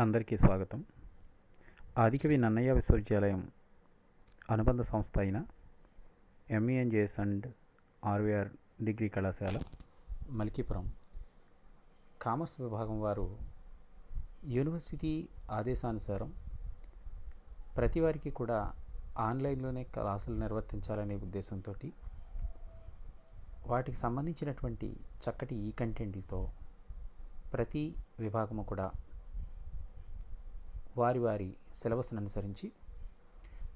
అందరికీ స్వాగతం. ఆదికవి నన్నయ్య విశ్వవిద్యాలయం అనుబంధ సంస్థ అయిన ఎంఈఎన్జేఎస్ అండ్ ఆర్వీఆర్ డిగ్రీ కళాశాల మల్కీపురం కామర్స్ విభాగం వారు యూనివర్సిటీ ఆదేశానుసారం ప్రతి వారికి కూడా ఆన్లైన్లోనే క్లాసులు నిర్వర్తించాలనే ఉద్దేశంతో వాటికి సంబంధించినటువంటి చక్కటి ఈ కంటెంట్లతో ప్రతి విభాగము కూడా వారి సిలబస్ను అనుసరించి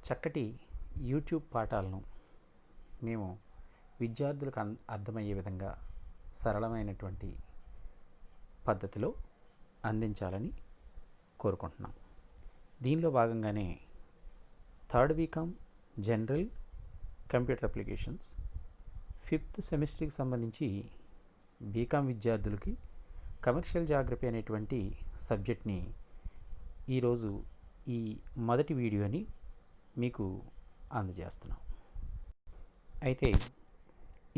చక్కటి యూట్యూబ్ పాఠాలను మేము విద్యార్థులకు అర్థమయ్యే విధంగా సరళమైనటువంటి పద్ధతిలో అందించాలని కోరుకుంటున్నాం. దీనిలో భాగంగానే third BCom general computer applications 5th సెమిస్టర్కి సంబంధించి బీకామ్ విద్యార్థులకి కమర్షియల్ జాగ్రఫీ అనేటువంటి సబ్జెక్ట్ని ఈరోజు ఈ మొదటి వీడియోని మీకు అందజేస్తున్నాం. అయితే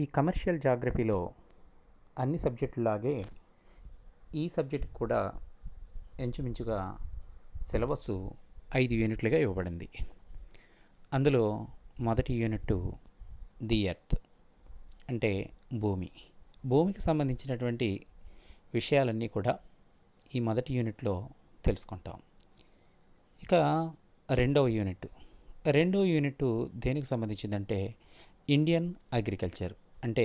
ఈ కమర్షియల్ జాగ్రఫీలో అన్ని సబ్జెక్టులాగే ఈ సబ్జెక్ట్ కూడా ఇంచుమించుగా సిలబస్ 5 యూనిట్లుగా ఇవ్వబడింది. అందులో మొదటి యూనిట్ ది ఎర్త్ అంటే భూమికి సంబంధించినటువంటి విషయాలన్నీ కూడా ఈ మొదటి యూనిట్లో తెలుసుకుంటాం. ఇక రెండవ యూనిట్ దేనికి సంబంధించిందంటే ఇండియన్ అగ్రికల్చర్ అంటే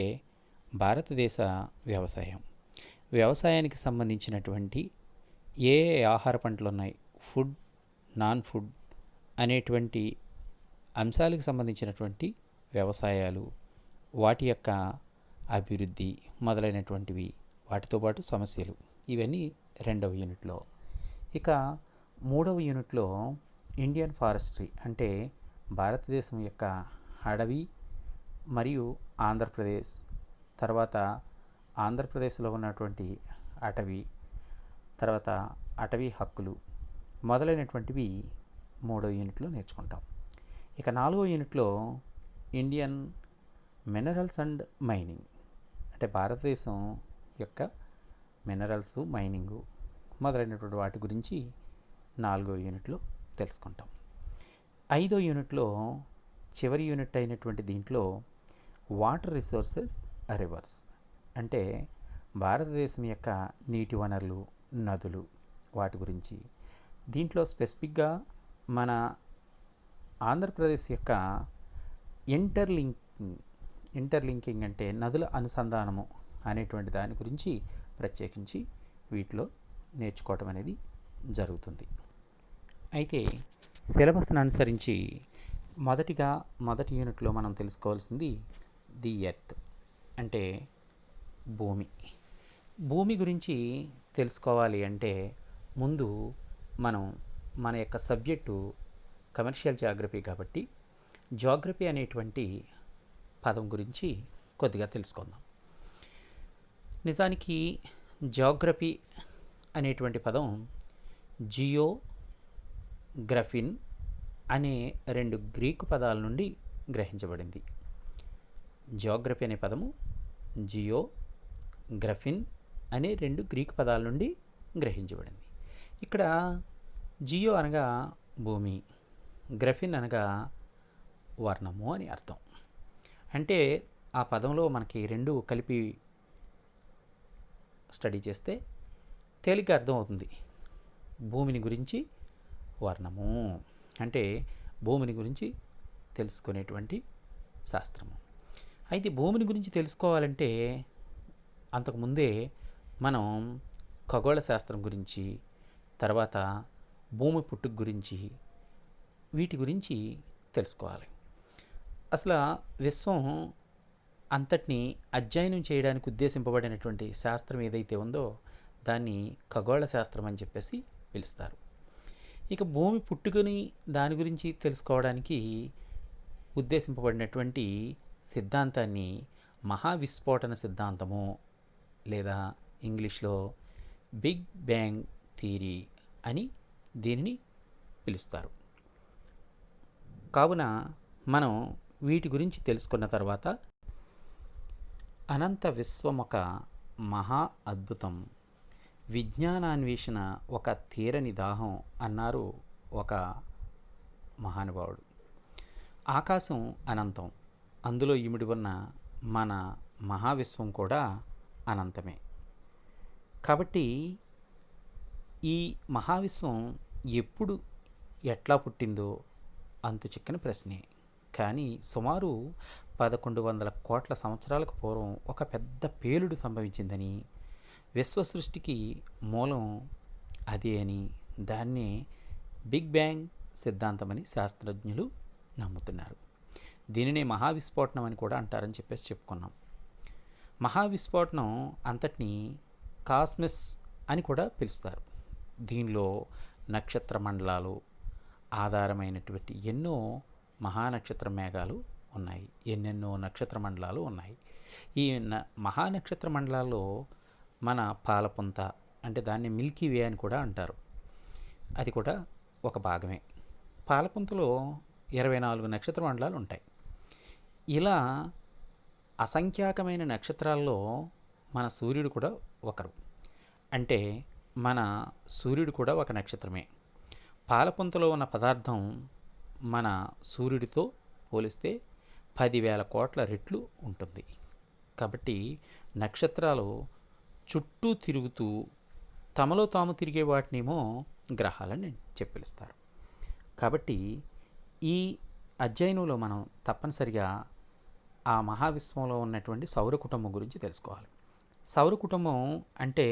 భారతదేశ వ్యవసాయానికి సంబంధించినటువంటి ఏ ఆహార పంటలు ఉన్నాయి, ఫుడ్, నాన్ ఫుడ్ అనేటువంటి అంశాలకు సంబంధించినటువంటి వ్యవసాయాలు, వాటి యొక్క అభివృద్ధి మొదలైనటువంటివి, వాటితో పాటు సమస్యలు, ఇవన్నీ రెండవ యూనిట్లో. ఇక మూడవ యూనిట్లో ఇండియన్ ఫారెస్ట్రీ అంటే భారతదేశం యొక్క అడవి మరియు ఆంధ్రప్రదేశ్, తర్వాత ఆంధ్రప్రదేశ్లో ఉన్నటువంటి అటవీ, తర్వాత అటవీ హక్కులు మొదలైనటువంటివి మూడవ యూనిట్లో నేర్చుకుంటాం. ఇక నాలుగవ యూనిట్లో ఇండియన్ మినరల్స్ అండ్ మైనింగ్ అంటే భారతదేశం యొక్క మినరల్స్, మైనింగు మొదలైనటువంటి వాటి గురించి 4వ యూనిట్లో తెలుసుకుంటాం. 5వ యూనిట్లో చివరి యూనిట్ అయినటువంటి దీంట్లో వాటర్ రిసోర్సెస్ రివర్స్ అంటే భారతదేశం యొక్క నీటి వనరులు, నదులు, వాటి గురించి. దీంట్లో స్పెసిఫిక్గా మన ఆంధ్రప్రదేశ్ యొక్క ఇంటర్లింకింగ్ అంటే నదుల అనుసంధానము అనేటువంటి దాని గురించి ప్రత్యేకించి వీటిలో నేర్చుకోవటం అనేది జరుగుతుంది. అయితే సిలబస్ను అనుసరించి మొదటి యూనిట్లో మనం తెలుసుకోవాల్సింది ది ఎర్త్ అంటే భూమి గురించి తెలుసుకోవాలి అంటే ముందు మనం మన యొక్క సబ్జెక్టు కమర్షియల్ జాగ్రఫీ కాబట్టి జాగ్రఫీ అనేటువంటి పదం గురించి కొద్దిగా తెలుసుకుందాం. నిజానికి జాగ్రఫీ అనేటువంటి పదం జియోగ్రఫిన్ అనే 2 గ్రీకు పదాల నుండి గ్రహించబడింది. జియోగ్రఫీ అనే పదము జియోగ్రఫిన్ అనే 2 గ్రీకు పదాల నుండి గ్రహించబడింది. ఇక్కడ జియో అనగా భూమి, గ్రఫిన్ అనగా వర్ణము అని అర్థం. అంటే ఆ పదంలో మనకి 2 కలిపి స్టడీ చేస్తే తేలిక అర్థమవుతుంది. భూమిని గురించి వర్ణము అంటే భూమిని గురించి తెలుసుకునేటువంటి శాస్త్రము. అయితే భూమిని గురించి తెలుసుకోవాలంటే అంతకుముందే మనం ఖగోళ శాస్త్రం గురించి, తర్వాత భూమి పుట్టుక గురించి, వీటి గురించి తెలుసుకోవాలి. అసలు విశ్వం అంతటిని అధ్యయనం చేయడానికి ఉద్దేశింపబడినటువంటి శాస్త్రం ఏదైతే ఉందో దాన్ని ఖగోళ శాస్త్రం అని చెప్పేసి పిలుస్తారు. ఇక భూమి పుట్టుకని దాని గురించి తెలుసుకోవడానికి ఉద్దేశింపబడినటువంటి సిద్ధాంతాన్ని మహావిస్ఫోటన సిద్ధాంతము లేదా ఇంగ్లీష్లో బిగ్ బ్యాంగ్ థియరీ అని దీనిని పిలుస్తారు. కావున మనం వీటి గురించి తెలుసుకున్న తర్వాత అనంత విశ్వం ఒక మహా అద్భుతం, విజ్ఞానాన్వేషణ ఒక తీరని దాహం అన్నారు ఒక మహానుభావుడు. ఆకాశం అనంతం, అందులో ఇమిడి ఉన్న మన మహావిశ్వం కూడా అనంతమే. కాబట్టి ఈ మహావిశ్వం ఎప్పుడు ఎట్లా పుట్టిందో అంతు చిక్కని ప్రశ్నే. కానీ సుమారు 1100 కోట్ల సంవత్సరాలకు పూర్వం ఒక పెద్ద పేలుడు సంభవించిందని, విశ్వ సృష్టికి మూలం అదే అని, దాన్నే బిగ్ బ్యాంగ్ సిద్ధాంతమని శాస్త్రజ్ఞులు నమ్ముతున్నారు. దీనినే మహావిస్ఫోటనం అని కూడా అంటారని చెప్పేసి చెప్పుకున్నాం. మహావిస్ఫోటనం అంతటినీ కాస్మస్ అని కూడా పిలుస్తారు. దీనిలో నక్షత్ర మండలాలు ఆధారమైనటువంటి ఎన్నో మహానక్షత్ర మేఘాలు ఉన్నాయి, ఎన్నెన్నో నక్షత్ర మండలాలు ఉన్నాయి. ఈ మహానక్షత్ర మండలాల్లో మన పాలపుంత అంటే దాన్ని మిల్కీ వే అని కూడా అంటారు, అది కూడా ఒక భాగమే. పాలపుంతలో 24 నక్షత్ర మండలాలు ఉంటాయి. ఇలా అసంఖ్యాకమైన నక్షత్రాల్లో మన సూర్యుడు కూడా ఒకరు. అంటే మన సూర్యుడు కూడా ఒక నక్షత్రమే. పాలపుంతలో ఉన్న పదార్థం మన సూర్యుడితో పోలిస్తే 10,000 కోట్ల రెట్లు ఉంటుంది. కాబట్టి నక్షత్రాలు చుట్టూ తిరుగుతూ తమలో తాము తిరిగే వాటినేమో గ్రహాలని చెప్పిస్తారు. కాబట్టి ఈ అధ్యయనంలో మనం తప్పనిసరిగా ఆ మహావిశ్వంలో ఉన్నటువంటి సౌర కుటుంబం గురించి తెలుసుకోవాలి. సౌర కుటుంబం అంటే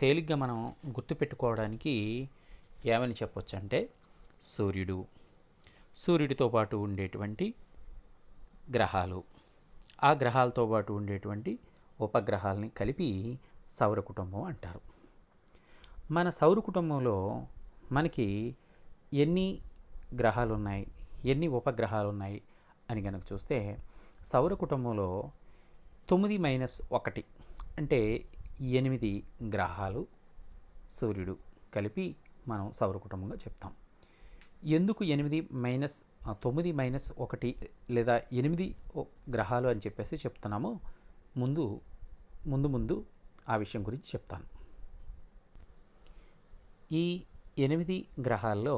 తేలిగ్గా మనం గుర్తుపెట్టుకోవడానికి ఏమని చెప్పొచ్చు అంటే సూర్యుడు, సూర్యుడితో పాటు ఉండేటువంటి గ్రహాలు, ఆ గ్రహాలతో పాటు ఉండేటువంటి ఉపగ్రహాలని కలిపి సౌర కుటుంబం అంటారు. మన సౌర కుటుంబంలో మనకి ఎన్ని గ్రహాలు ఉన్నాయి, ఎన్ని ఉపగ్రహాలు ఉన్నాయి అని కనుక చూస్తే సౌర కుటుంబంలో 9-1 అంటే 8 గ్రహాలు సూర్యుడు కలిపి మనం సౌర కుటుంబంగా చెప్తాం. ఎందుకు 9-1 లేదా 8 గ్రహాలు అని చెప్పేసి చెప్తున్నామో ముందు ఆ విషయం గురించి చెప్తాను. ఈ 8 గ్రహాల్లో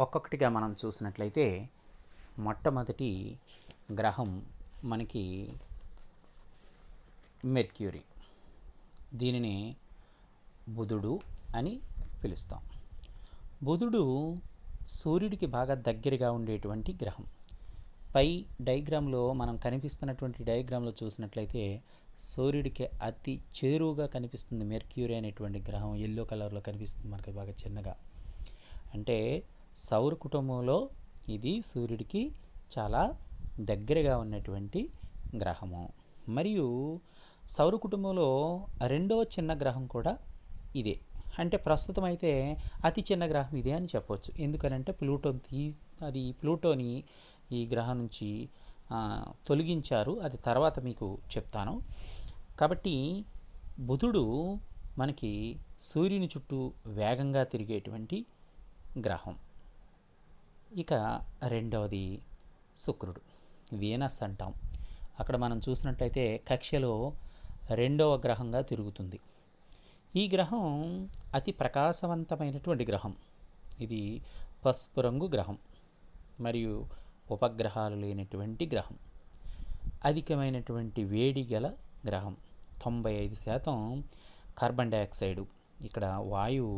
ఒక్కొక్కటిగా మనం చూసినట్లయితే మొట్టమొదటి గ్రహం మనకి మెర్క్యూరీ. దీనిని బుధుడు అని పిలుస్తాం. బుధుడు సూర్యుడికి బాగా దగ్గరగా ఉండేటువంటి గ్రహం. పై డయాగ్రామ్లో మనం కనిపిస్తున్నటువంటి డయాగ్రామ్లో చూసినట్లయితే సూర్యుడికి అతి చేరువుగా కనిపిస్తుంది మెర్క్యూరీ అనేటువంటి గ్రహం. ఎల్లో కలర్లో కనిపిస్తుంది మనకి బాగా చిన్నగా. అంటే సౌర కుటుంబంలో ఇది సూర్యుడికి చాలా దగ్గరగా ఉన్నటువంటి గ్రహము. మరియు సౌర కుటుంబంలో రెండవ చిన్న గ్రహం కూడా ఇదే. అంటే ప్రస్తుతం అయితే అతి చిన్న గ్రహం ఇదే అని చెప్పవచ్చు. ఎందుకనంటే ప్లూటోని ఈ గ్రహం నుంచి తొలగించారు, అది తర్వాత మీకు చెప్తాను. కాబట్టి బుధుడు మనకి సూర్యుని చుట్టూ వేగంగా తిరిగేటువంటి గ్రహం. ఇక రెండవది శుక్రుడు, వీనస్ అంటాం. అక్కడ మనం చూసినట్లయితే కక్ష్యలో రెండవ గ్రహంగా తిరుగుతుంది. ఈ గ్రహం అతి ప్రకాశవంతమైనటువంటి గ్రహం. ఇది పసుపు రంగు గ్రహం మరియు ఉపగ్రహాలు లేనటువంటి గ్రహం. అధికమైనటువంటి వేడి గల గ్రహం. 95% కార్బన్ డైఆక్సైడు ఇక్కడ వాయువు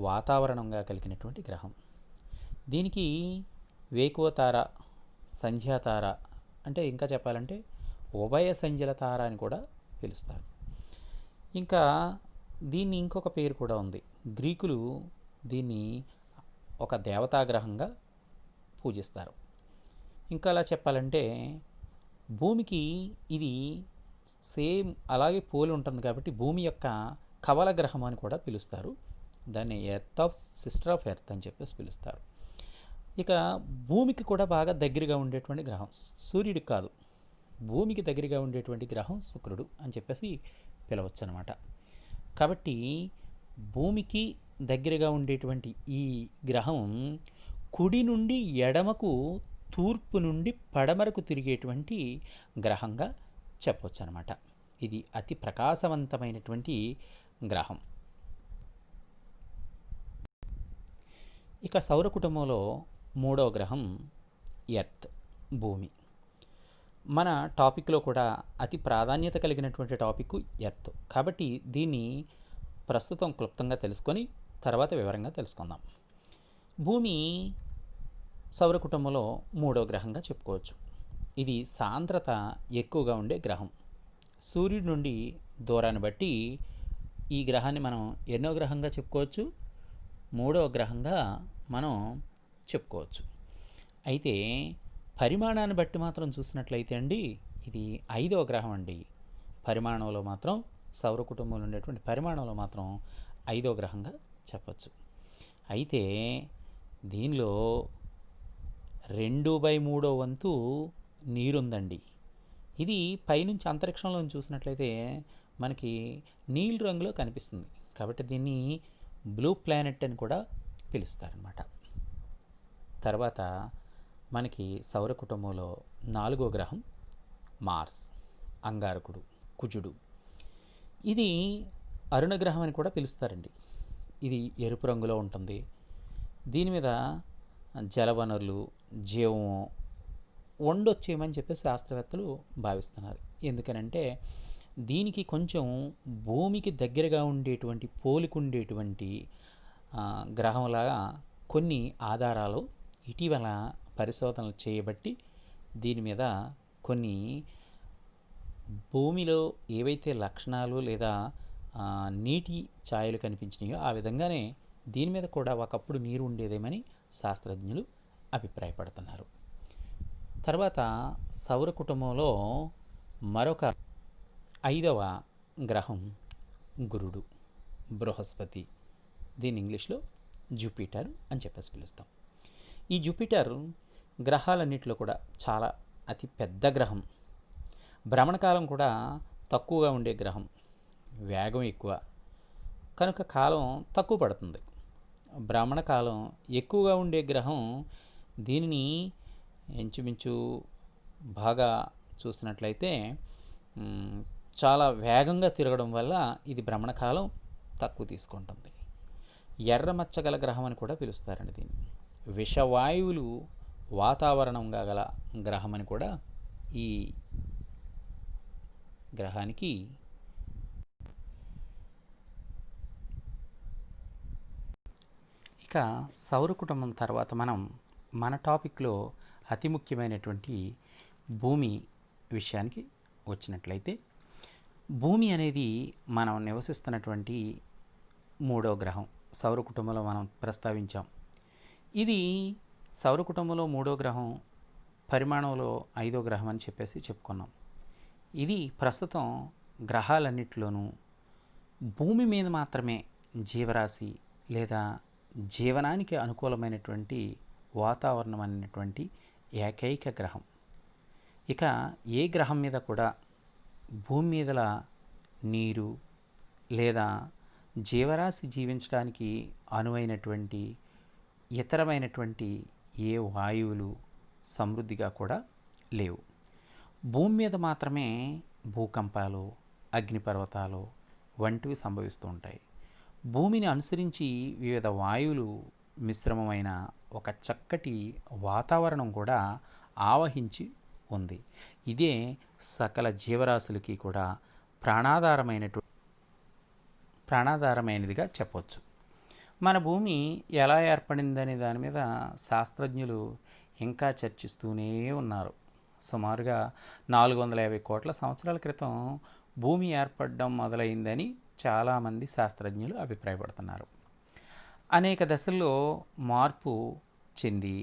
వాతావరణంగా కలిగినటువంటి గ్రహం. దీనికి వేకువతార, సంధ్యాతార అంటే ఇంకా చెప్పాలంటే ఉభయ సంధ్యల తార అని కూడా పిలుస్తారు. ఇంకా దీన్ని ఇంకొక పేరు కూడా ఉంది. గ్రీకులు దీన్ని ఒక దేవతాగ్రహంగా పూజిస్తారు. ఇంకా అలా చెప్పాలంటే భూమికి ఇది సేమ్ అలాగే పోలి ఉంటుంది కాబట్టి భూమి యొక్క కవల గ్రహం అని కూడా పిలుస్తారు. దాన్ని సిస్టర్ ఆఫ్ ఎర్త్ అని చెప్పేసి పిలుస్తారు. ఇక భూమికి కూడా బాగా దగ్గరగా ఉండేటువంటి గ్రహం, సూర్యుడికి కాదు భూమికి దగ్గరగా ఉండేటువంటి గ్రహం శుక్రుడు అని చెప్పేసి పిలవచ్చు అనమాట. కాబట్టి భూమికి దగ్గరగా ఉండేటువంటి ఈ గ్రహం కుడి నుండి ఎడమకు, తూర్పు నుండి పడమరకు తిరిగేటువంటి గ్రహంగా చెప్పవచ్చు అనమాట. ఇది అతి ప్రకాశవంతమైనటువంటి గ్రహం. ఇక సౌర కుటుంబంలో మూడవ గ్రహం ఎర్త్, భూమి. మన టాపిక్లో కూడా అతి ప్రాధాన్యత కలిగినటువంటి టాపిక్ ఎర్త్, కాబట్టి దీన్ని ప్రస్తుతం క్లుప్తంగా తెలుసుకొని తర్వాత వివరంగా తెలుసుకుందాం. భూమి సౌర కుటుంబంలో మూడో గ్రహంగా చెప్పుకోవచ్చు. ఇది సాంద్రత ఎక్కువగా ఉండే గ్రహం. సూర్యుడి నుండి దూరాన్ని బట్టి ఈ గ్రహాన్ని మనం ఎన్నో గ్రహంగా చెప్పుకోవచ్చు? మూడవ గ్రహంగా మనం చెప్పుకోవచ్చు. అయితే పరిమాణాన్ని బట్టి మాత్రం చూసినట్లయితే అండి, ఇది 5వ గ్రహం అండి. పరిమాణంలో మాత్రం సౌర కుటుంబంలో ఉండేటువంటి పరిమాణంలో మాత్రం 5వ గ్రహంగా చెప్పచ్చు. అయితే దీనిలో 2/3 వంతు నీరుందండి. ఇది పైనుంచి అంతరిక్షంలో చూసినట్లయితే మనకి నీలి రంగులో కనిపిస్తుంది, కాబట్టి దీన్ని బ్లూ ప్లానెట్ అని కూడా పిలుస్తారనమాట. తర్వాత మనకి సౌర కుటుంబంలో 4వ గ్రహం మార్స్, అంగారకుడు, కుజుడు. ఇది అరుణ గ్రహం అని కూడా పిలుస్తారండి. ఇది ఎరుపు రంగులో ఉంటుంది. దీని మీద జలవనరులు, జీవము ఉండొచ్చేమని చెప్పి శాస్త్రవేత్తలు భావిస్తున్నారు. ఎందుకనంటే దీనికి కొంచెం భూమికి దగ్గరగా ఉండేటువంటి పోలికుండేటువంటి గ్రహంలాగా కొన్ని ఆధారాలు ఇటీవల పరిశోధనలు చేయబట్టి దీని మీద కొన్ని భూమిలో ఏవైతే లక్షణాలు లేదా నీటి ఛాయలు కనిపించినాయో ఆ విధంగానే దీని మీద కూడా ఒకప్పుడు నీరు ఉండేదేమని శాస్త్రజ్ఞులు అభిప్రాయపడుతున్నారు. తర్వాత సౌర కుటుంబంలో మరొక 5వ గ్రహం గురుడు, బృహస్పతి. దీన్ని ఇంగ్లీష్లో జూపిటర్ అని చెప్పేసి పిలుస్తాం. ఈ జూపిటర్ గ్రహాలన్నింటిలో కూడా చాలా అతి పెద్ద గ్రహం. భ్రమణకాలం కూడా తక్కువగా ఉండే గ్రహం, వేగం ఎక్కువ కనుక కాలం తక్కువ పడుతుంది. భ్రమణకాలం ఎక్కువగా ఉండే గ్రహం. దీనిని ఇంచుమించు బాగా చూసినట్లయితే చాలా వేగంగా తిరగడం వల్ల ఇది భ్రమణకాలం తక్కువ తీసుకుంటుంది. ఎర్రమచ్చగల గ్రహం అని కూడా పిలుస్తారండి దీన్ని. విషవాయువులు వాతావరణంగా గల గ్రహం అని కూడా ఈ గ్రహానికి ఇక సౌర కుటుంబం తర్వాత మనం మన టాపిక్లో అతి ముఖ్యమైనటువంటి భూమి విషయానికి వచ్చినట్లయితే, భూమి అనేది మనం నివసిస్తున్నటువంటి మూడో గ్రహం. సౌర కుటుంబంలో మనం ప్రస్తావించాం. ఇది సౌర కుటుంబంలో మూడో గ్రహం, పరిమాణంలో 5వ గ్రహం అని చెప్పేసి చెప్పుకున్నాం. ఇది ప్రస్తుతం గ్రహాలన్నిటిలోనూ భూమి మీద మాత్రమే జీవరాశి లేదా జీవనానికి అనుకూలమైనటువంటి వాతావరణం అనేటువంటి ఏకైక గ్రహం. ఇక ఏ గ్రహం మీద కూడా భూమి మీదల నీరు లేదా జీవరాశి జీవించడానికి అనువైనటువంటి ఇతరమైనటువంటి ఏ వాయువులు సమృద్ధిగా కూడా లేవు. భూమి మీద మాత్రమే భూకంపాలు, అగ్నిపర్వతాలు వంటివి సంభవిస్తూ ఉంటాయి. భూమిని అనుసరించి వివిధ వాయువులు మిశ్రమమైన ఒక చక్కటి వాతావరణం కూడా ఆవహించి ఉంది. ఇదే సకల జీవరాశులకి కూడా ప్రాణాధారమైనదిగా చెప్పవచ్చు. మన భూమి ఎలా ఏర్పడిందనే దాని మీద శాస్త్రజ్ఞులు ఇంకా చర్చిస్తూనే ఉన్నారు. సుమారుగా 450 కోట్ల సంవత్సరాల క్రితం భూమి ఏర్పడడం మొదలైందని చాలామంది శాస్త్రజ్ఞులు అభిప్రాయపడుతున్నారు. అనేక దశల్లో మార్పు చెంది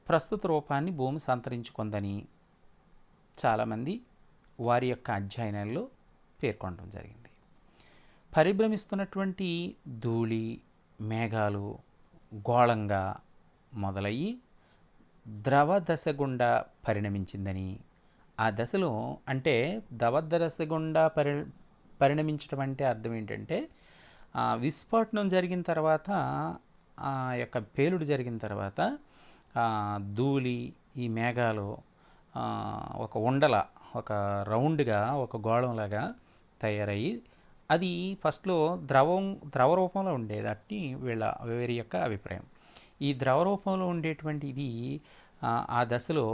ప్రస్తుత రూపాన్ని భూమి సంతరించుకుందని చాలామంది వారి యొక్క అధ్యయనాల్లో పేర్కొనడం జరిగింది. పరిభ్రమిస్తున్నటువంటి ధూళి, మేఘాలు గోళంగా మొదలయ్యి ద్రవ దశ గుండా పరిణమించిందని, ఆ దశలో అంటే దశ గుండా పరిణమించడం అంటే అర్థం ఏంటంటే విస్ఫోటనం జరిగిన తర్వాత, ఆ యొక్క పేలుడు జరిగిన తర్వాత ధూళి, ఈ మేఘాలు ఒక ఉండల, ఒక రౌండ్గా, ఒక గోళంలాగా తయారయ్యి అది ఫస్ట్లో ద్రవ రూపంలో ఉండేది. వీరి యొక్క అభిప్రాయం. ఈ ద్రవ రూపంలో ఉండేటువంటి ఇది ఆ దశలో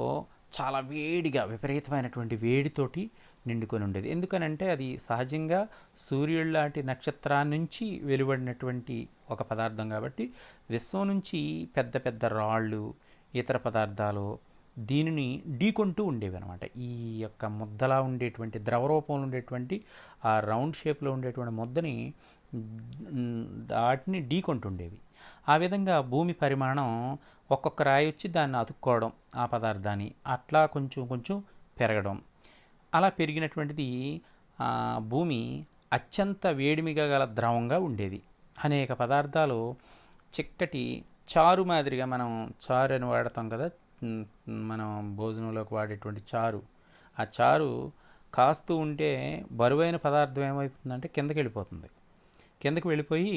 చాలా వేడిగా విపరీతమైనటువంటి వేడితోటి నిండుకొని ఉండేది. ఎందుకనంటే అది సహజంగా సూర్యుడు లాంటి నక్షత్రాన్ని నుంచి వెలువడినటువంటి ఒక పదార్థం కాబట్టి విశ్వం నుంచి పెద్ద పెద్ద రాళ్ళు ఇతర పదార్థాలు దీనిని ఢీకొంటూ ఉండేవి అనమాట. ఈ యొక్క ముద్దలా ఉండేటువంటి ద్రవ రూపంలో ఉండేటువంటి ఆ రౌండ్ షేప్లో ఉండేటువంటి ముద్దని వాటిని ఢీకొంటుండేవి. ఆ విధంగా భూమి పరిమాణం ఒక్కొక్క రాయి వచ్చి దాన్ని అతుక్కోవడం ఆ పదార్థాన్ని అట్లా కొంచెం కొంచెం పెరగడం. అలా పెరిగినటువంటిది భూమి అత్యంత వేడిమిగా గల ద్రవంగా ఉండేది. అనేక పదార్థాలు చిక్కటి చారు మాదిరిగా, మనం చారు అని వాడతాం కదా, మనం భోజనంలోకి వాడేటువంటి చారు, ఆ చారు కాస్తూ ఉంటే బరువైన పదార్థం ఏమవుతుందంటే కిందకి వెళ్ళిపోతుంది. కిందకి వెళ్ళిపోయి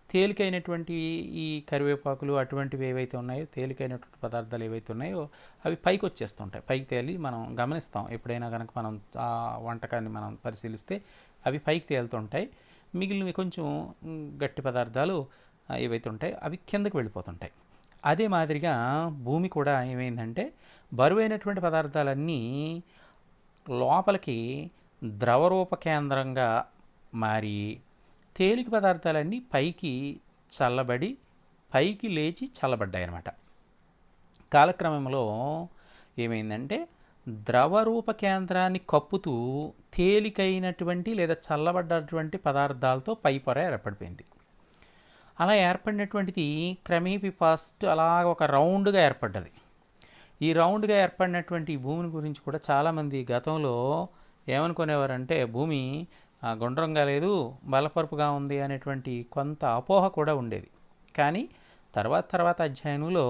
తేలికైనటువంటి ఈ కరివేపాకులు అటువంటివి ఏవైతే ఉన్నాయో, తేలికైనటువంటి పదార్థాలు ఏవైతే ఉన్నాయో అవి పైకి వచ్చేస్తుంటాయి. పైకి తేలి మనం గమనిస్తాం. ఎప్పుడైనా కనుక మనం ఆ వంటకాన్ని మనం పరిశీలిస్తే అవి పైకి తేలుతుంటాయి. మిగిలినవి కొంచెం గట్టి పదార్థాలు ఏవైతే ఉంటాయో అవి కిందకి వెళ్ళిపోతుంటాయి. అదే మాదిరిగా భూమి కూడా ఏమైందంటే బరువైనటువంటి పదార్థాలన్నీ లోపలికి ద్రవరూప కేంద్రంగా మారి తేలిక పదార్థాలన్నీ పైకి చల్లబడి పైకి లేచి చల్లబడ్డాయి అన్నమాట. కాలక్రమంలో ఏమైందంటే ద్రవరూప కేంద్రాన్ని కప్పుతూ తేలికైనటువంటి లేదా చల్లబడ్డటువంటి పదార్థాలతో పై పొర ఏర్పడిపోయింది. అలా ఏర్పడినటువంటిది క్రమేపీ ఫస్ట్ అలా ఒక రౌండ్గా ఏర్పడ్డది. ఈ రౌండ్గా ఏర్పడినటువంటి ఈ భూమిని గురించి కూడా చాలామంది గతంలో ఏమనుకునేవారంటే భూమి గుండ్రంగా లేదు, బలపరుపుగా ఉంది అనేటువంటి కొంత అపోహ కూడా ఉండేది. కానీ తర్వాత అధ్యయనంలో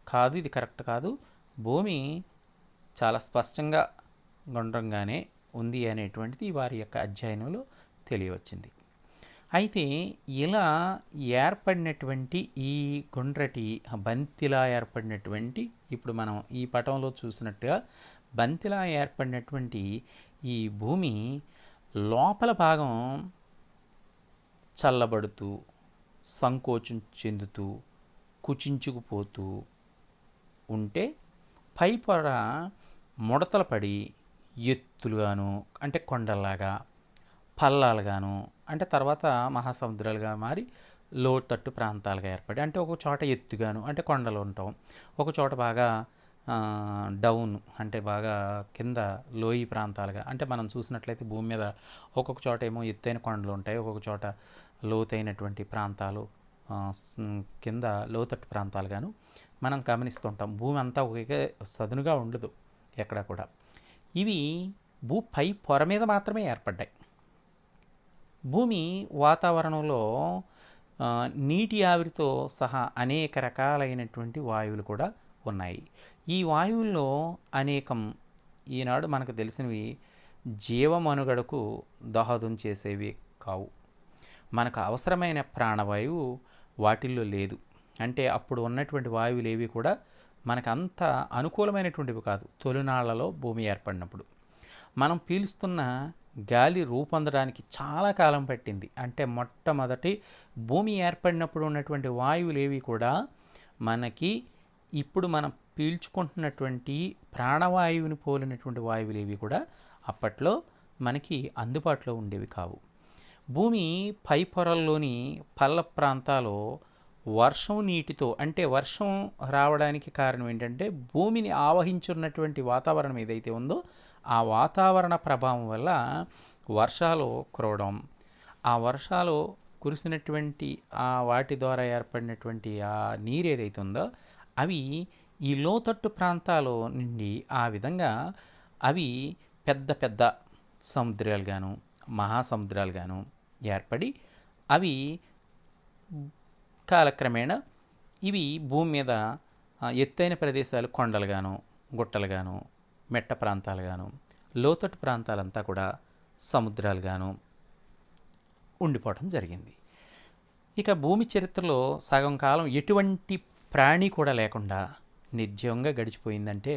కాదు, ఇది కరెక్ట్ కాదు, భూమి చాలా స్పష్టంగా గుండ్రంగానే ఉంది అనేటువంటిది వారి యొక్క అధ్యయనంలో తెలియవచ్చింది. అయితే ఇలా ఏర్పడినటువంటి ఈ గుండ్రటి బంతిలా ఏర్పడినటువంటి, ఇప్పుడు మనం ఈ పటంలో చూసినట్టుగా బంతిలా ఏర్పడినటువంటి ఈ భూమి లోపల భాగం చల్లబడుతూ సంకోచం చెందుతూ కుచించుకుపోతూ ఉంటే పై పొర ముడతలు పడి ఎత్తులుగాను అంటే కొండల్లాగా, పల్లాలుగాను అంటే తర్వాత మహాసముద్రాలుగా మారి లోతట్టు ప్రాంతాలుగా ఏర్పడి, అంటే ఒక చోట ఎత్తుగాను అంటే కొండలు ఉంటాం, ఒక చోట బాగా డౌన్ అంటే బాగా కింద లోయి ప్రాంతాలుగా, అంటే మనం చూసినట్లయితే భూమి మీద ఒక్కొక్క చోట ఏమో ఎత్తైన కొండలు ఉంటాయి, ఒక్కొక్క చోట లోతైనటువంటి ప్రాంతాలు కింద లోతట్టు ప్రాంతాలుగాను మనం గమనిస్తుంటాం. భూమి అంతా ఒకే సదునుగా ఉండదు ఎక్కడ కూడా. ఇవి పై పొర మీద మాత్రమే ఏర్పడ్డాయి. భూమి వాతావరణంలో నీటి ఆవిరితో సహా అనేక రకాలైనటువంటి వాయువులు కూడా ఉన్నాయి. ఈ వాయువుల్లో అనేకం ఈనాడు మనకు తెలిసినవి జీవమనుగడకు దోహదం చేసేవి కావు. మనకు అవసరమైన ప్రాణవాయువు వాటిల్లో లేదు. అంటే అప్పుడు ఉన్నటువంటి వాయువులు ఏవి కూడా మనకు అంత అనుకూలమైనటువంటివి కాదు. తొలినాళ్లలో భూమి ఏర్పడినప్పుడు మనం పీలుస్తున్న గాలి రూపొందడానికి చాలా కాలం పట్టింది. అంటే మొట్టమొదటి భూమి ఏర్పడినప్పుడు ఉన్నటువంటి వాయువులు ఏవి కూడా మనకి ఇప్పుడు మనం పీల్చుకుంటున్నటువంటి ప్రాణవాయువుని పోలినటువంటి వాయువులు ఏవి కూడా అప్పట్లో మనకి అందుబాటులో ఉండేవి కావు. భూమి పై పొరల్లోని పల్ల ప్రాంతాలు వర్షం నీటితో, అంటే వర్షం రావడానికి కారణం ఏంటంటే భూమిని ఆవహించున్నటువంటి వాతావరణం ఏదైతే ఉందో ఆ వాతావరణ ప్రభావం వల్ల వర్షాలు కురవడం, ఆ వర్షాలు కురిసినటువంటి ఆ వాటి ద్వారా ఏర్పడినటువంటి ఆ నీరు ఏదైతే ఉందో అవి ఈ లోతట్టు ప్రాంతాల నుండి ఆ విధంగా అవి పెద్ద పెద్ద సముద్రాలుగాను మహాసముద్రాలుగాను ఏర్పడి అవి కాలక్రమేణా ఇవి భూమి మీద ఎత్తైన ప్రదేశాలు కొండలుగాను గుట్టలుగాను మెట్ట ప్రాంతాలుగాను లోతట్టు ప్రాంతాలంతా కూడా సముద్రాలుగాను ఉండిపోవటం జరిగింది. ఇక భూమి చరిత్రలో సగం కాలం ఎటువంటి ప్రాణి కూడా లేకుండా నిర్జీవంగా గడిచిపోయిందంటే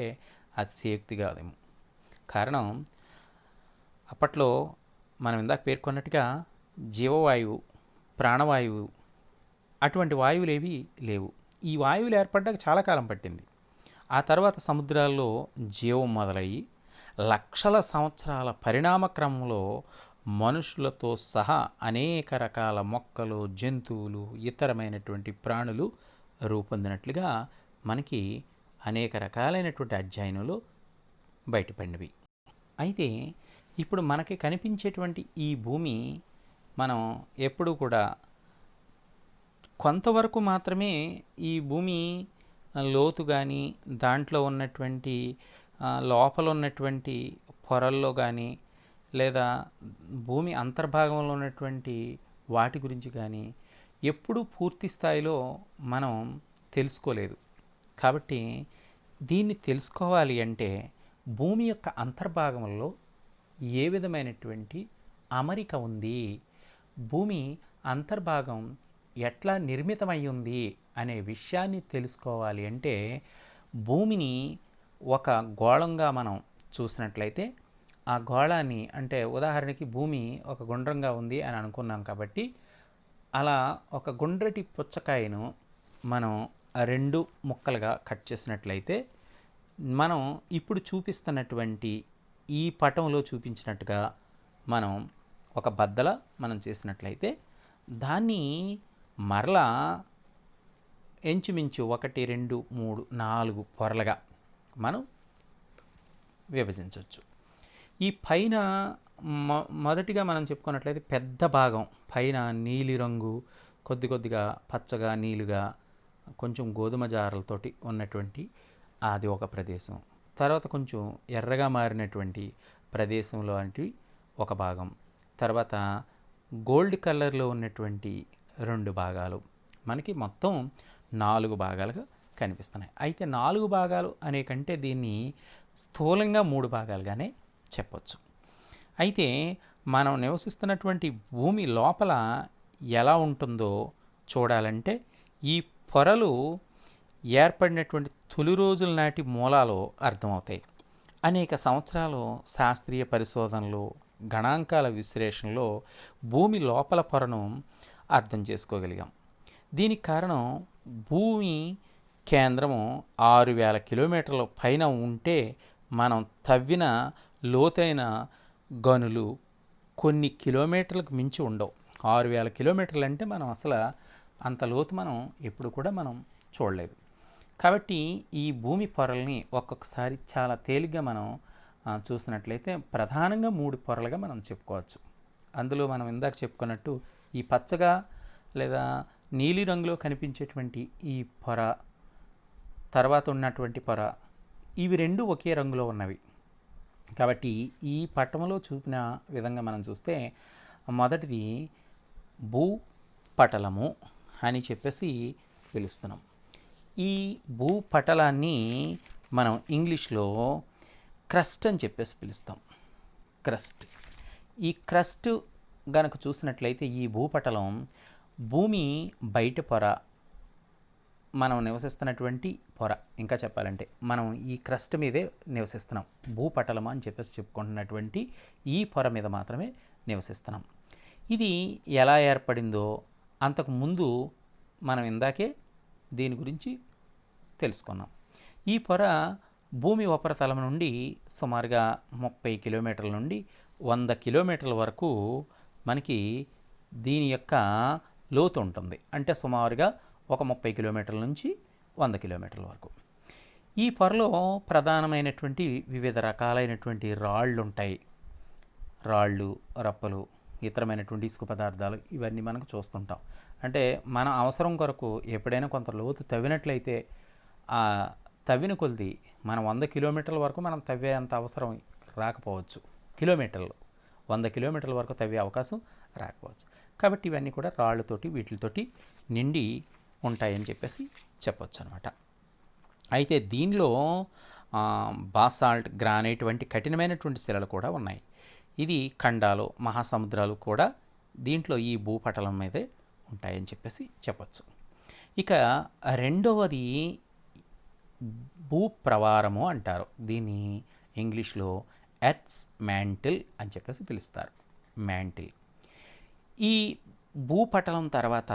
అతిశయోక్తి కాదేమో. కారణం అప్పట్లో మనం ఇందాక పేర్కొన్నట్టుగా జీవవాయువు, ప్రాణవాయువు అటువంటి వాయువులు ఏవి లేవు. ఈ వాయువులు ఏర్పడ్డాక చాలా కాలం పట్టింది. ఆ తర్వాత సముద్రాల్లో జీవం మొదలయ్యి లక్షల సంవత్సరాల పరిణామ క్రమంలో మనుషులతో సహా అనేక రకాల మొక్కలు, జంతువులు, ఇతరమైనటువంటి ప్రాణులు రూపొందినట్లుగా మనకి అనేక రకాలైనటువంటి అధ్యయనాలు బయటపడినవి. అయితే ఇప్పుడు మనకి కనిపించేటువంటి ఈ భూమి మనం ఎప్పుడూ కూడా కొంతవరకు మాత్రమే ఈ భూమి లోతు కానీ దాంట్లో ఉన్నటువంటి లోపల ఉన్నటువంటి పొరల్లో కానీ లేదా భూమి అంతర్భాగంలో ఉన్నటువంటి వాటి గురించి కానీ ఎప్పుడూ పూర్తి స్థాయిలో మనం తెలుసుకోలేదు. కాబట్టి దీన్ని తెలుసుకోవాలి అంటే భూమి యొక్క అంతర్భాగంలో ఏ విధమైనటువంటి అమరిక ఉంది, భూమి అంతర్భాగం ఎట్లా నిర్మితమై ఉంది అనే విషయాన్ని తెలుసుకోవాలి అంటే భూమిని ఒక గోళంగా మనం చూసినట్లయితే ఆ గోళాన్ని, అంటే ఉదాహరణకి భూమి ఒక గుండ్రంగా ఉంది అని అనుకున్నాం కాబట్టి అలా ఒక గుండ్రటి పుచ్చకాయను మనం రెండు ముక్కలుగా కట్ చేసినట్లయితే మనం ఇప్పుడు చూపిస్తున్నటువంటి ఈ పటంలో చూపించినట్టుగా మనం ఒక బద్దల మనం చేసినట్లయితే దాన్ని మరలా ఇంచుమించు 1, 2, 3, 4 పొరలుగా మనం విభజించవచ్చు. ఈ పైన మొదటిగా మనం చెప్పుకున్నట్లయితే పెద్ద భాగం పైన నీలిరంగు, కొద్దిగా పచ్చగా, నీలుగా, కొంచెం గోధుమ జారలతోటి ఉన్నటువంటి అది ఒక ప్రదేశం. తర్వాత కొంచెం ఎర్రగా మారినటువంటి ప్రదేశంలో అంటే ఒక భాగం. తర్వాత గోల్డ్ కలర్లో ఉన్నటువంటి 2 భాగాలు, మనకి మొత్తం 4 భాగాలుగా కనిపిస్తున్నాయి. అయితే 4 భాగాలు అనే కంటే దీన్ని స్థూలంగా 3 భాగాలుగానే చెప్పచ్చు. అయితే మనం నివసిస్తున్నటువంటి భూమి లోపల ఎలా ఉంటుందో చూడాలంటే ఈ పొరలు ఏర్పడినటువంటి తొలి రోజుల నాటి మూలాలు అర్థమవుతాయి. అనేక సంవత్సరాలు శాస్త్రీయ పరిశోధనలు, గణాంకాల విశ్లేషణలో భూమి లోపల పొరను అర్థం చేసుకోగలిగాం. దీనికి కారణం భూమి కేంద్రము 6000 కిలోమీటర్ల పైన ఉంటే మనం తవ్విన లోతైన గనులు కొన్ని కిలోమీటర్లకు మించి ఉండవు. 6000 కిలోమీటర్లు అంటే మనం అసలు అంత లోతు మనం ఎప్పుడు కూడా మనం చూడలేదు. కాబట్టి ఈ భూమి పొరల్ని ఒక్కొక్కసారి చాలా తేలిగ్గా మనం చూసినట్లయితే ప్రధానంగా 3 పొరలుగా మనం చెప్పుకోవచ్చు. అందులో మనం ఇందాక చెప్పుకున్నట్టు ఈ పచ్చగా లేదా నీలి రంగులో కనిపించేటువంటి ఈ పొర, తర్వాత ఉన్నటువంటి పొర, ఇవి 2 ఒకే రంగులో ఉన్నవి. కాబట్టి ఈ పటంలో చూపిన విధంగా మనం చూస్తే మొదటిది భూపటలము అని చెప్పేసి పిలుస్తున్నాం. ఈ భూపటలాన్ని మనం ఇంగ్లీష్లో క్రస్ట్ అని చెప్పేసి పిలుస్తాం. క్రస్ట్. ఈ క్రస్ట్ గనక చూసినట్లయితే ఈ భూపటలం భూమి బయట పొర, మనం నివసిస్తున్నటువంటి పొర, ఇంకా చెప్పాలంటే మనం ఈ క్రస్ట్ మీదే నివసిస్తున్నాం. భూపటలం అని చెప్పేసి చెప్పుకుంటున్నటువంటి ఈ పొర మీద మాత్రమే నివసిస్తున్నాం. ఇది ఎలా ఏర్పడిందో అంతకుముందు మనం ఇందాకే దీని గురించి తెలుసుకున్నాం. ఈ పొర భూమి ఉపరితలం నుండి సుమారుగా 30 కిలోమీటర్ల నుండి 100 కిలోమీటర్ల వరకు మనకి దీని యొక్క లోతు ఉంటుంది. అంటే సుమారుగా ఒక 30 కిలోమీటర్ల నుంచి 100 కిలోమీటర్ల వరకు. ఈ పొరలో ప్రధానమైనటువంటి వివిధ రకాలైనటువంటి రాళ్ళు ఉంటాయి. రాళ్ళు, రప్పలు, ఇతరమైనటువంటి ఇసుక పదార్థాలు, ఇవన్నీ మనకు చూస్తుంటాం. అంటే మన అవసరం కొరకు ఎప్పుడైనా కొంత లోతు తవ్వినట్లయితే ఆ తవ్విన కొలిది మనం 100 కిలోమీటర్ల వరకు మనం తవ్వే అంత అవసరం రాకపోవచ్చు. 100 కిలోమీటర్ల వరకు తవ్వే అవకాశం రాకపోవచ్చు. కాబట్టి ఇవన్నీ కూడా రాళ్ళతోటి వీటితోటి నిండి ఉంటాయని చెప్పేసి చెప్పొచ్చు అనమాట. అయితే దీనిలో బాసాల్ట్, గ్రానైట్ వంటి కఠినమైనటువంటి శిలలు కూడా ఉన్నాయి. ఇది ఖండాలు, మహాసముద్రాలు కూడా దీంట్లో ఈ భూపటలం మీదే ఉంటాయని చెప్పేసి చెప్పచ్చు. ఇక రెండవది భూప్రవారము అంటారు. దీన్ని ఇంగ్లీష్లో ఎర్త్స్ మ్యాంటిల్ అని చెప్పేసి పిలుస్తారు. మ్యాంటిల్. ఈ భూపటలం తర్వాత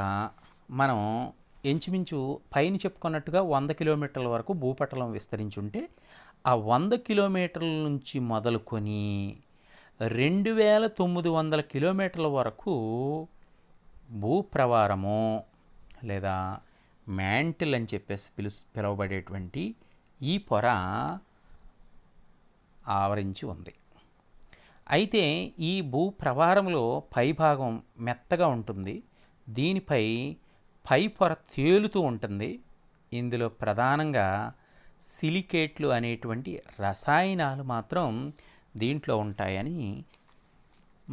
మనం ఇంచుమించు పైన చెప్పుకున్నట్టుగా 100 కిలోమీటర్ల వరకు భూపటలం విస్తరించి ఉంటే ఆ 100 కిలోమీటర్ల నుంచి మొదలుకొని 2900 కిలోమీటర్ల వరకు భూప్రవారము లేదా మ్యాంటిల్ అని చెప్పేసి పిలువబడేటువంటి ఈ పొర ఆవరించి ఉంది. అయితే ఈ భూప్రవారంలో పైభాగం మెత్తగా ఉంటుంది, దీనిపై పై పొర తేలుతూ ఉంటుంది. ఇందులో ప్రధానంగా సిలికేట్లు అనేటువంటి రసాయనాలు మాత్రం దీంట్లో ఉంటాయని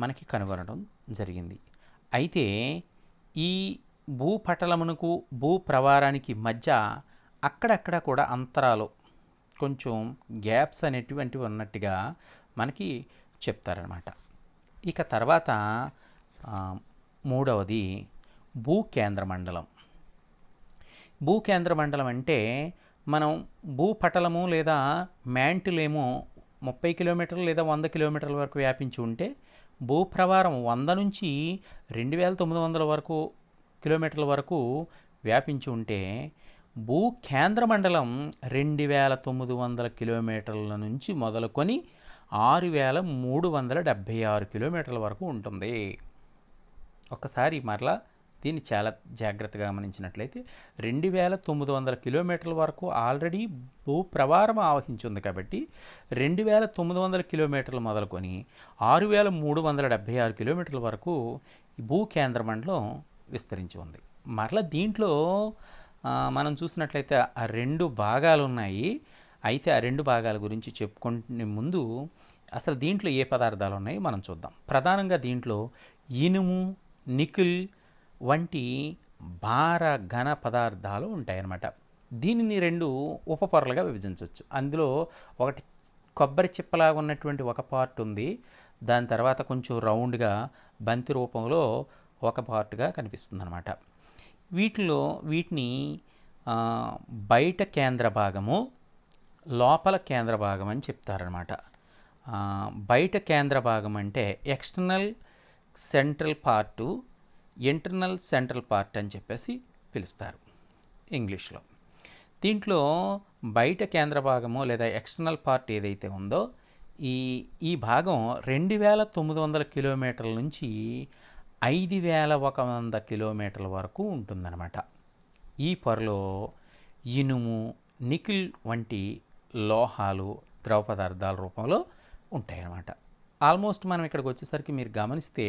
మనకి కనుగొనడం జరిగింది. అయితే ఈ భూపటలమునకు భూప్రవారానికి మధ్య అక్కడక్కడ కూడా అంతరాలు, కొంచెం గ్యాప్స్ అనేటువంటివి ఉన్నట్టుగా మనకి చెప్తారనమాట. ఇక తర్వాత మూడవది భూకేంద్ర మండలం. భూకేంద్ర మండలం అంటే మనం భూపటలము లేదా మ్యాంటిలేమో 30 కిలోమీటర్లు లేదా 100 కిలోమీటర్ల వరకు వ్యాపించి ఉంటే భూప్రవారం 100 నుంచి 2900 వరకు కిలోమీటర్ల వరకు వ్యాపించి ఉంటే భూకేంద్ర మండలం 2900 కిలోమీటర్ల నుంచి మొదలుకొని 6376 కిలోమీటర్ల వరకు ఉంటుంది. ఒక్కసారి మరలా దీన్ని చాలా జాగ్రత్తగా గమనించినట్లయితే 2900 కిలోమీటర్ల వరకు ఆల్రెడీ భూప్రవారం ఆవహించింది కాబట్టి 2900 కిలోమీటర్లు మొదలుకొని 6376 కిలోమీటర్ల వరకు భూకేంద్ర మండలం విస్తరించి ఉంది. మరలా దీంట్లో మనం చూసినట్లయితే ఆ 2 భాగాలు ఉన్నాయి. అయితే ఆ 2 భాగాల గురించి చెప్పుకునే ముందు అసలు దీంట్లో ఏ పదార్థాలు ఉన్నాయో మనం చూద్దాం. ప్రధానంగా దీంట్లో ఇనుము, నికిల్ వంటి భార ఘన పదార్థాలు ఉంటాయన్నమాట. దీనిని 2 ఉపపొరలుగా విభజించవచ్చు. అందులో ఒకటి కొబ్బరి చిప్పలాగా ఉన్నటువంటి ఒక పార్ట్ ఉంది, దాని తర్వాత కొంచెం రౌండ్గా బంతి రూపంలో ఒక పార్ట్గా కనిపిస్తుంది అనమాట. వీటిని బయట కేంద్ర భాగము, లోపల కేంద్ర భాగం అని చెప్తారనమాట. బయట కేంద్ర భాగం అంటే external central part, internal central part అని చెప్పేసి పిలుస్తారు ఇంగ్లీష్లో. దీంట్లో బయట కేంద్ర భాగము లేదా ఎక్స్టర్నల్ పార్ట్ ఏదైతే ఉందో ఈ భాగం 2900 కిలోమీటర్ల నుంచి 5100 కిలోమీటర్ల వరకు ఉంటుందన్నమాట. ఈ పొరలో ఇనుము, నికిల్ వంటి లోహాలు ద్రవ పదార్థాల రూపంలో ఉంటాయన్నమాట. ఆల్మోస్ట్ మనం ఇక్కడికి వచ్చేసరికి మీరు గమనిస్తే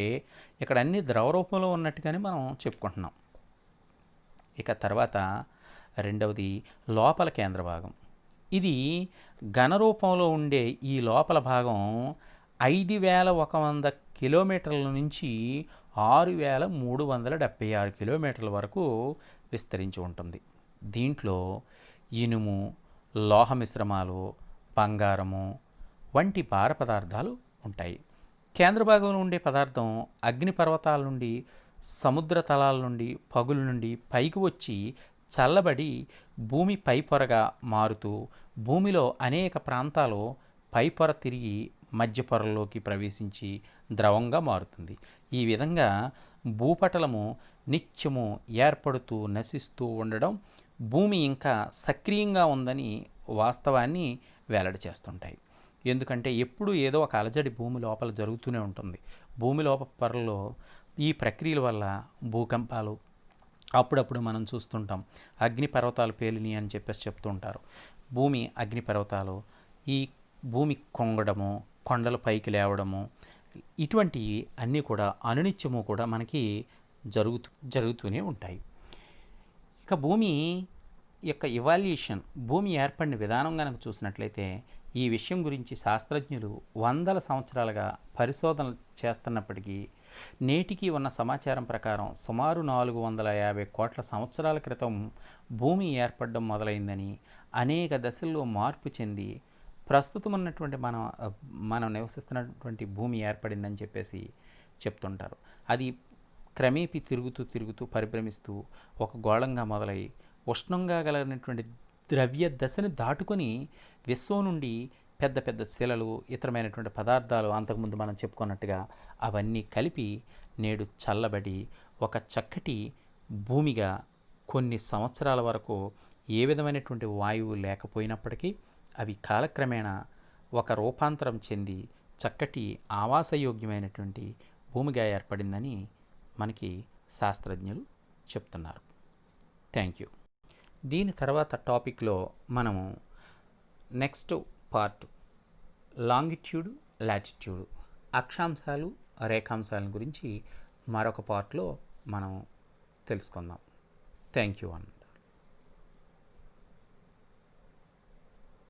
ఇక్కడ అన్ని ద్రవ రూపంలో ఉన్నట్టుగానే మనం చెప్పుకుంటున్నాం. ఇక తర్వాత రెండవది లోపల కేంద్ర భాగం. ఇది ఘన రూపంలో ఉండే ఈ లోపల భాగం 5100 కిలోమీటర్ల నుంచి 6376 కిలోమీటర్ల వరకు విస్తరించి ఉంటుంది. దీంట్లో ఇనుము, లోహ మిశ్రమాలు, బంగారము వంటి భార పదార్థాలు ఉంటాయి. కేంద్ర భాగంలో ఉండే పదార్థం అగ్నిపర్వతాల నుండి, సముద్ర తలాల నుండి, పగుల నుండి పైకి వచ్చి చల్లబడి భూమి పైపొరగా మారుతూ భూమిలో అనేక ప్రాంతాలు పైపొర తిరిగి మధ్య పొరలోకి ప్రవేశించి ద్రవంగా మారుతుంది. ఈ విధంగా భూపటలము నిత్యము ఏర్పడుతూ నశిస్తూ ఉండడం భూమి ఇంకా సక్రియంగా ఉందని వాస్తవాన్ని వెల్లడి చేస్తుంటాయి. ఎందుకంటే ఎప్పుడు ఏదో ఒక అలజడి భూమి లోపల జరుగుతూనే ఉంటుంది. భూమి లోపల పొరల్లో ఈ ప్రక్రియల వల్ల భూకంపాలు అప్పుడప్పుడు మనం చూస్తుంటాం. అగ్నిపర్వతాలు పేలిని అని చెప్పేసి చెప్తూ ఉంటారు. భూమి అగ్నిపర్వతాలు, ఈ భూమి కొంగడము, కొండల పైకి లేవడము, ఇటువంటి అన్నీ కూడా అనునిత్యము కూడా మనకి జరుగుతూనే ఉంటాయి. ఇక భూమి యొక్క ఇవాల్యూషన్, భూమి ఏర్పడిన విధానం కనుక చూసినట్లయితే ఈ విషయం గురించి శాస్త్రజ్ఞులు వందల సంవత్సరాలుగా పరిశోధనలు చేస్తున్నప్పటికీ నేటికి ఉన్న సమాచారం ప్రకారం సుమారు 450 కోట్ల సంవత్సరాల క్రితం భూమి ఏర్పడడం మొదలైందని, అనేక దశల్లో మార్పు చెంది ప్రస్తుతం ఉన్నటువంటి మనం నివసిస్తున్నటువంటి భూమి ఏర్పడిందని చెప్పేసి చెప్తుంటారు. అది క్రమేపీ తిరుగుతూ పరిభ్రమిస్తూ ఒక గోళంగా మొదలై ఉష్ణంగా కలిగినటువంటి ద్రవ్య దశని దాటుకొని విశ్వం నుండి పెద్ద పెద్ద శిలలు, ఇతరమైనటువంటి పదార్థాలు అంతకుముందు మనం చెప్పుకున్నట్టుగా అవన్నీ కలిపి నేడు చల్లబడి ఒక చక్కటి భూమిగా కొన్ని సంవత్సరాల వరకు ఏ విధమైనటువంటి వాయువు లేకపోయినప్పటికీ అవి కాలక్రమేణా ఒక రూపాంతరం చెంది చక్కటి ఆవాసయోగ్యమైనటువంటి భూమిగా ఏర్పడిందని మనకి శాస్త్రజ్ఞులు చెప్తున్నారు. Thank you. దీని తర్వాత టాపిక్లో మనము నెక్స్ట్ పార్ట్ లాంగిట్యూడ్, లాటిట్యూడ్, అక్షాంశాలు, రేఖాంశాల గురించి మరొక పార్ట్లో మనం తెలుసుకుందాం. థ్యాంక్ యూ అన్న.